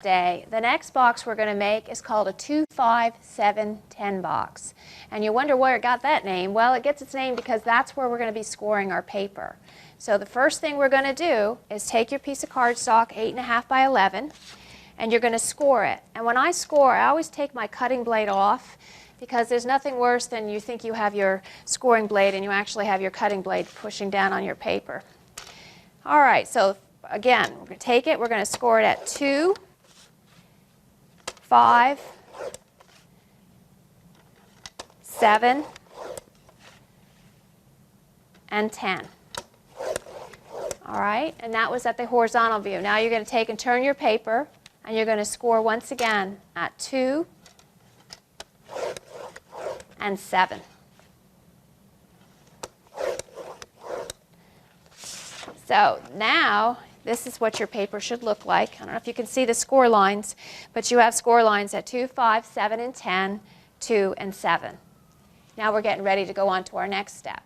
day. The next box we're going to make is called a 2, 5, 7, 10 box. And you wonder where it got that name. Well, it gets its name because that's where we're going to be scoring our paper. So the first thing we're going to do is take your piece of cardstock, 8.5 by 11, and you're going to score it. And when I score, I always take my cutting blade off because there's nothing worse than you think you have your scoring blade and you actually have your cutting blade pushing down on your paper. All right, so again, we're going to take it, we're going to score it at 2, 5, 7, and 10. All right, and that was at the horizontal view. Now you're going to take and turn your paper, and you're going to score once again at 2 and 7. So now, this is what your paper should look like. I don't know if you can see the score lines, but you have score lines at 2, 5, 7, and 10, 2, and 7. Now we're getting ready to go on to our next step.